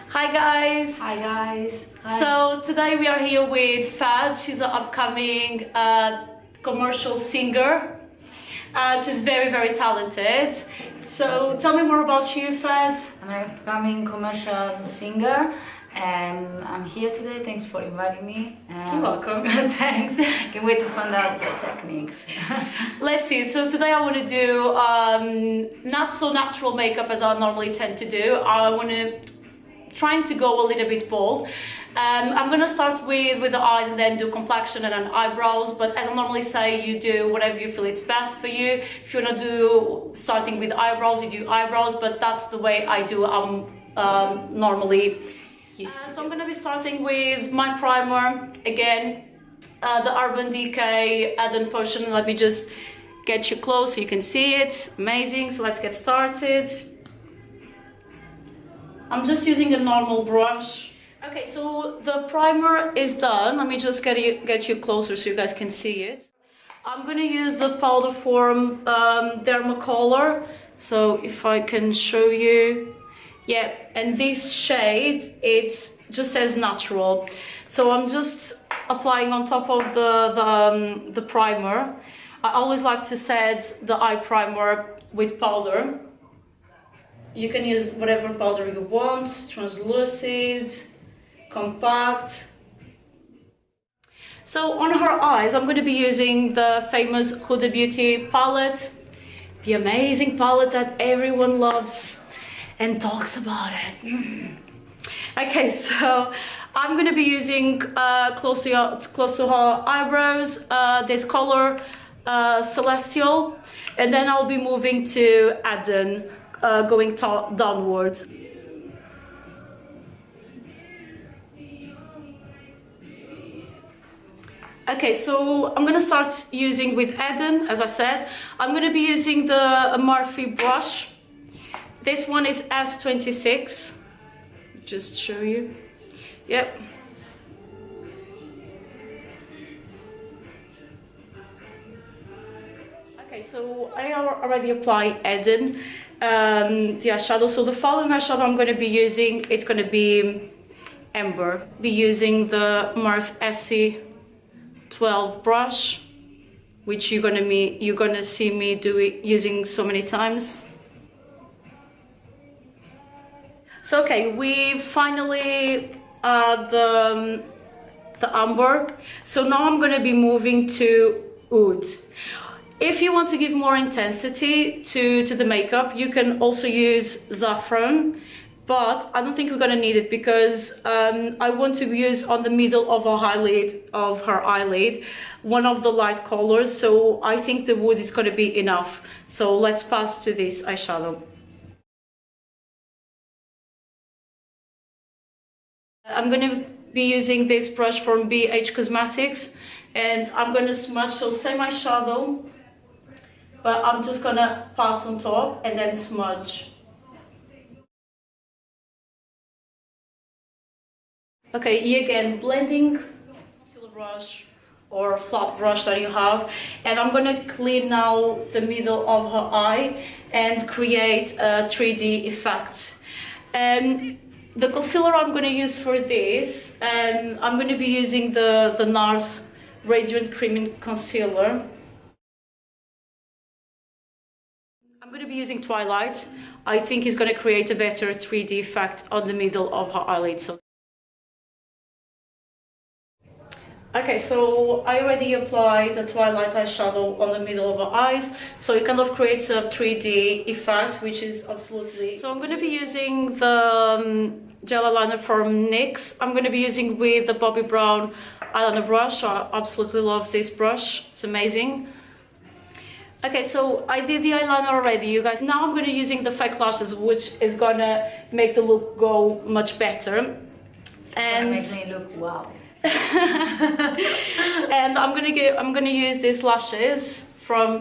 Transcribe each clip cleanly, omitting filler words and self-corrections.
Hi guys! Hi guys! Hi. So today we are here with Fed. She's an upcoming commercial singer. She's very talented. So tell me more about you, Fed. I'm an upcoming commercial singer and I'm here today. Thanks for inviting me. You're welcome. Thanks. Can't wait to find out your techniques. Let's see. So today I want to do not so natural makeup as I normally tend to do. I want to trying to go a little bit bold. I'm gonna start with the eyes and then do complexion and then eyebrows, but as I normally say, you do whatever you feel it's best for you. If you wanna do starting with eyebrows, you do eyebrows, but that's the way I do. I'm normally used to. So I'm gonna be starting with my primer again, the Urban Decay Eden Potion. Let me just get you close so you can see it. Amazing. So let's get started. I'm just using a normal brush. Okay, so the primer is done. Let me just get you closer so you guys can see it. I'm gonna use the powder form Dermacolor. So if I can show you, yeah, and this shade, it just says natural. So I'm just applying on top of the primer. I always like to set the eye primer with powder. You can use whatever powder you want, translucent, compact. So on her eyes, I'm going to be using the famous Huda Beauty palette, the amazing palette that everyone loves and talks about it. Okay, so I'm going to be using close to her eyebrows, this color Celestial, and then I'll be moving to Eden. Going downwards. Okay, so I'm gonna start using with Eden, as I said. I'm gonna be using the Morphe brush. This one is S26. Just show you. Yep. Okay, so I already applied Eden. The eyeshadow. So the following eyeshadow I'm going to be using, it's going to be Amber. Be using the Morphe SC12 brush, which you're gonna see me using so many times. So okay, we finally the Amber. So now I'm going to be moving to Oud. If you want to give more intensity to the makeup, you can also use saffron, but I don't think we're gonna need it because I want to use on the middle of her eyelid, one of the light colors, so I think the wood is gonna be enough. So let's pass to this eyeshadow. I'm gonna be using this brush from BH Cosmetics, and I'm gonna smudge, so same eyeshadow, but I'm just gonna pat on top and then smudge. Okay, here again, blending concealer brush or flat brush that you have, and I'm gonna clean now the middle of her eye and create a 3D effect. The concealer I'm gonna use for this, I'm gonna be using the Nars Radiant Cream Concealer. I'm going to be using Twilight. I think it's going to create a better 3D effect on the middle of her eyelid. So. Okay, so I already applied the Twilight eyeshadow on the middle of her eyes, so it kind of creates a 3D effect, which is absolutely... So I'm going to be using the gel eyeliner from NYX. I'm going to be using with the Bobbi Brown eyeliner brush. I absolutely love this brush. It's amazing. Okay, so I did the eyeliner already, you guys. Now I'm going to be using the fake lashes, which is going to make the look go much better. And makes me look wow. And I'm gonna use these lashes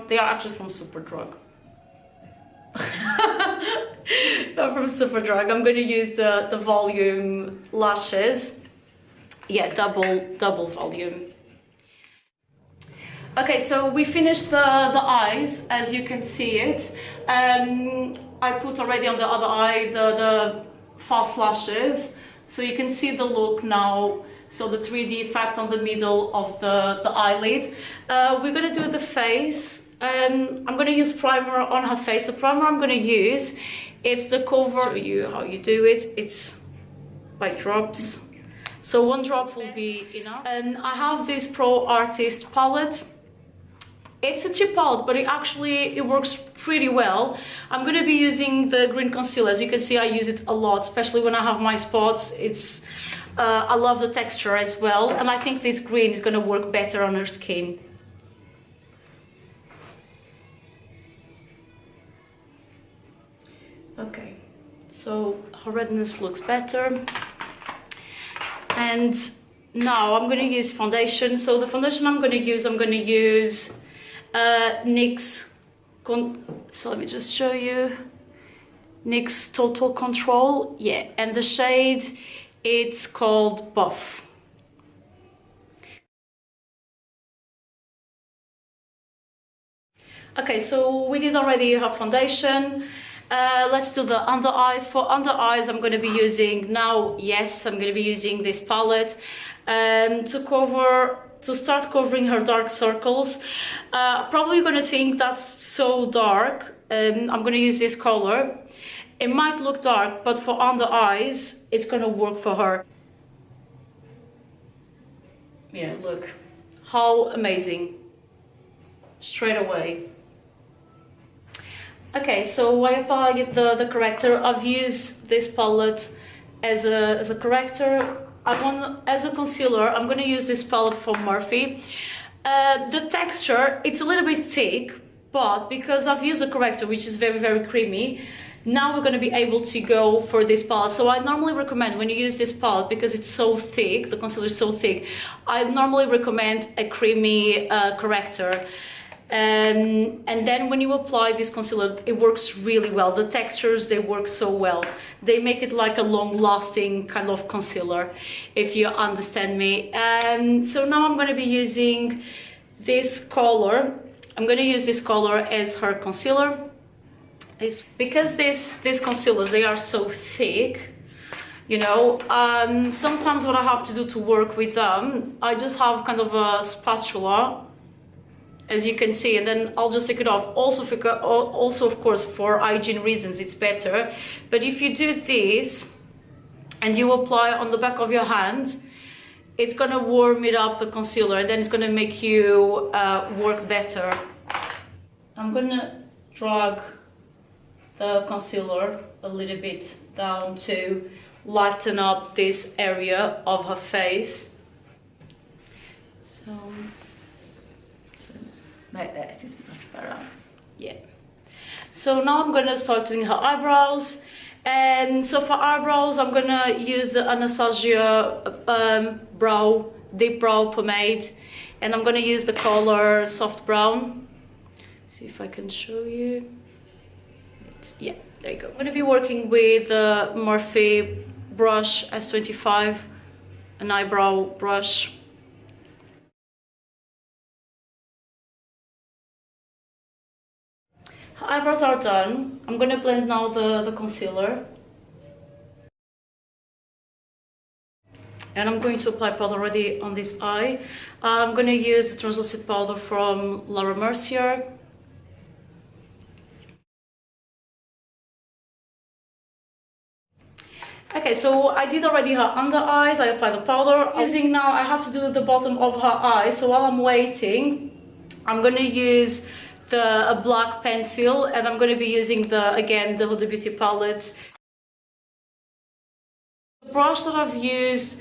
they are actually from Superdrug. They're from Superdrug. I'm gonna use the volume lashes. Yeah, double volume. Okay, so we finished the eyes, as you can see it. I put already on the other eye the false lashes, so you can see the look now. So the 3D effect on the middle of the eyelid. We're gonna do the face. I'm gonna use primer on her face. The primer I'm gonna use, it's the Cover. Show you how you do it. It's by drops. So one drop will be enough. And I have this ProArtist palette. It's a cheap palette, but it works pretty well. I'm gonna be using the green concealer. As you can see, I use it a lot, especially when I have my spots. I love the texture as well, and I think this green is gonna work better on her skin. Okay, so her redness looks better. And now I'm gonna use foundation. So the foundation I'm gonna use NYX, so let me just show you. NYX Total Control, yeah, and the shade, it's called Buff. Okay, so we did already have foundation. Let's do the under eyes. For under eyes, I'm going to be using this palette to start covering her dark circles. Probably going to think that's so dark. I'm going to use this color. It might look dark, but for under eyes, it's going to work for her. Yeah, look how amazing. Straight away. Okay, so I applied the corrector. I've used this palette as a corrector. As a concealer, I'm going to use this palette from Morphe. The texture, it's a little bit thick, but because I've used a corrector which is very, very creamy, now we're going to be able to go for this palette. So I normally recommend, when you use this palette, because it's so thick, the concealer is so thick, I normally recommend a creamy corrector. And then when you apply this concealer, it works really well. The textures, they work so well. They make it like a long-lasting kind of concealer, if you understand me. So now I'm going to be using this color. I'm going to use this color as her concealer. Because these concealers, they are so thick, you know, sometimes what I have to do to work with them, I just have kind of a spatula, as you can see, and then I'll just take it off. Also, of course, for hygiene reasons, it's better. But if you do this and you apply on the back of your hand, it's gonna warm it up, the concealer, and then it's gonna make you work better. I'm gonna drag the concealer a little bit down to lighten up this area of her face. So like that is much better. Yeah. So now I'm gonna start doing her eyebrows. And so for eyebrows, I'm gonna use the Anastasia dipbrow pomade, and I'm gonna use the color soft brown. See if I can show you. Yeah, there you go. I'm gonna be working with the Morphe brush S25, an eyebrow brush. Her eyebrows are done. I'm gonna blend now the concealer. And I'm going to apply powder already on this eye. I'm gonna use the translucent powder from Mercier. Okay, so I did already her under eyes. I applied the powder. Using now, I have to do the bottom of her eye. So while I'm waiting, I'm gonna use a black pencil, and I'm gonna be using the Huda Beauty palette. The brush that I've used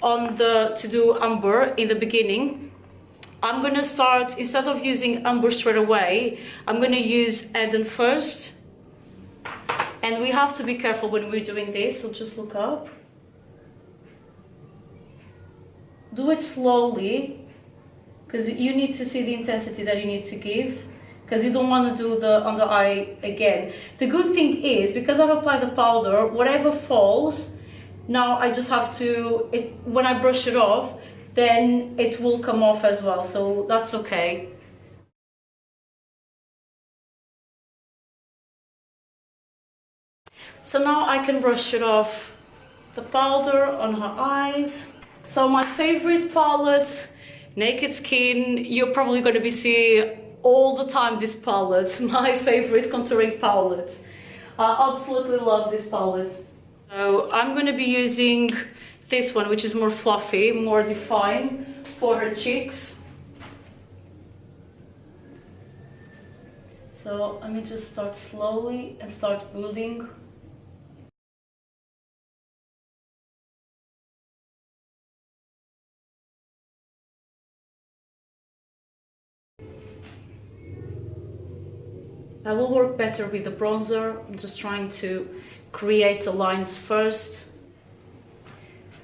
to do umber in the beginning, I'm gonna start, instead of using umber straight away, I'm gonna use Eden first. And we have to be careful when we're doing this, so just look up. Do it slowly, because you need to see the intensity that you need to give, because you don't want to do the under eye again. The good thing is, because I've applied the powder, whatever falls, now I just have to, when I brush it off, then it will come off as well, so that's okay. So now I can brush it off the powder on her eyes. So my favorite palette, Naked Skin, you're probably going to be seeing all the time this palette, my favorite contouring palette. I absolutely love this palette. So I'm going to be using this one, which is more fluffy, more defined for her cheeks. So let me just start slowly and start building. I will work better with the bronzer. I'm just trying to create the lines first.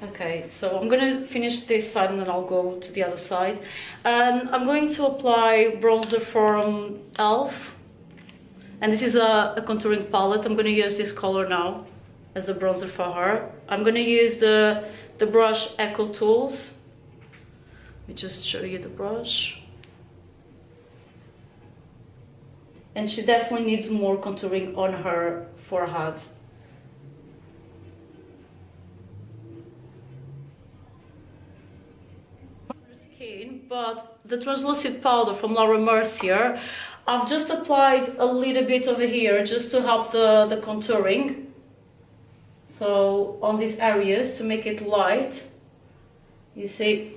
Okay, so I'm gonna finish this side and then I'll go to the other side. I'm going to apply bronzer from e.l.f. And this is a contouring palette. I'm gonna use this color now as a bronzer for her. I'm gonna use the brush Echo Tools. Let me just show you the brush. And she definitely needs more contouring on her forehead. Skin, but the translucent powder from Laura Mercier, I've just applied a little bit over here just to help the contouring. So on these areas to make it light, you see,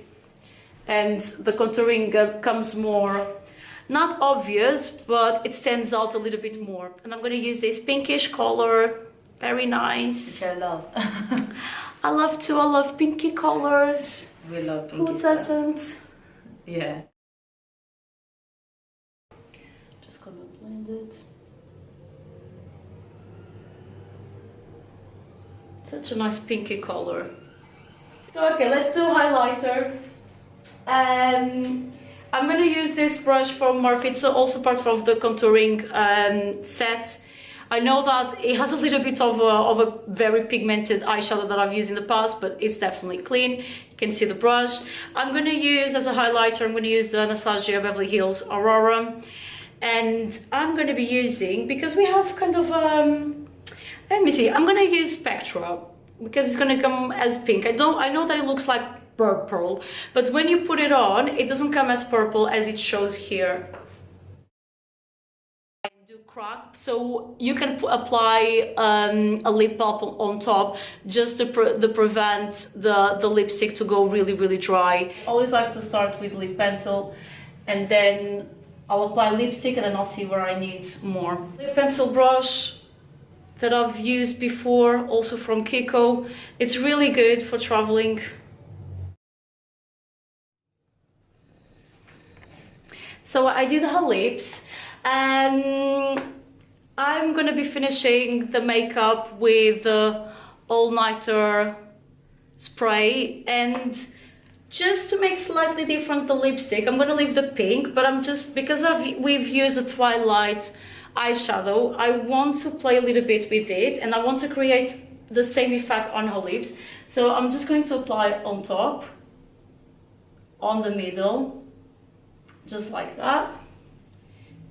and the contouring comes more. Not obvious, but it stands out a little bit more. And I'm going to use this pinkish color. Very nice. Which I love. I love too. I love pinky colors. We love pinky. Who doesn't? Yeah. Just going to blend it. Such a nice pinky color. So, okay, let's do highlighter. I'm going to use this brush from Morphe. It's also part of the contouring set. I know that it has a little bit of a very pigmented eyeshadow that I've used in the past, but it's definitely clean. You can see the brush. I'm going to use as a highlighter, I'm going to use the Anastasia Beverly Hills Aurora. And I'm going to be using, because we have kind of, let me see, I'm going to use Spectra because it's going to come as pink. I know that it looks like purple, but when you put it on, it doesn't come as purple as it shows here. I do crack, so you can apply a lip balm on top just to prevent the lipstick to go really dry. I always like to start with lip pencil, and then I'll apply lipstick, and then I'll see where I need more. Lip pencil brush that I've used before, also from Kiko. It's really good for traveling. So I did her lips, and I'm gonna be finishing the makeup with the all-nighter spray, and just to make slightly different the lipstick, I'm gonna leave the pink, but I'm just, because we've used a Twilight eyeshadow, I want to play a little bit with it, and I want to create the same effect on her lips. So I'm just going to apply on top, on the middle, just like that,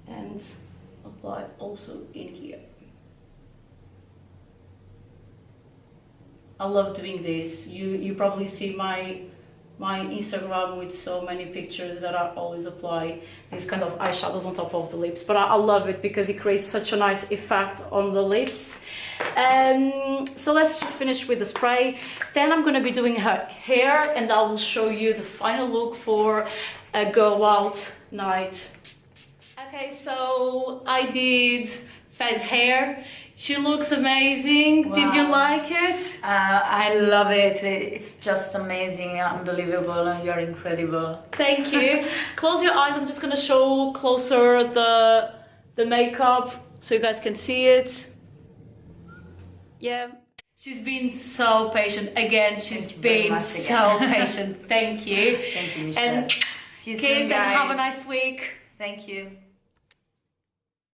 and apply also in here. I love doing this. You probably see my Instagram with so many pictures that I always apply these kind of eyeshadows on top of the lips, but I love it because it creates such a nice effect on the lips. So let's just finish with the spray. Then I'm going to be doing her hair, and I will show you the final look for a go out night. Okay, so I did Fed's hair. She looks amazing. Wow. Did you like it? I love it. It's just amazing, unbelievable. You're incredible. Thank you. Close your eyes. I'm just gonna show closer the makeup so you guys can see it. Yeah. She's been so patient. Again, she's been so patient. Thank you. Thank you, Michelle. And see you kids, soon, guys. and have a nice week. Thank you.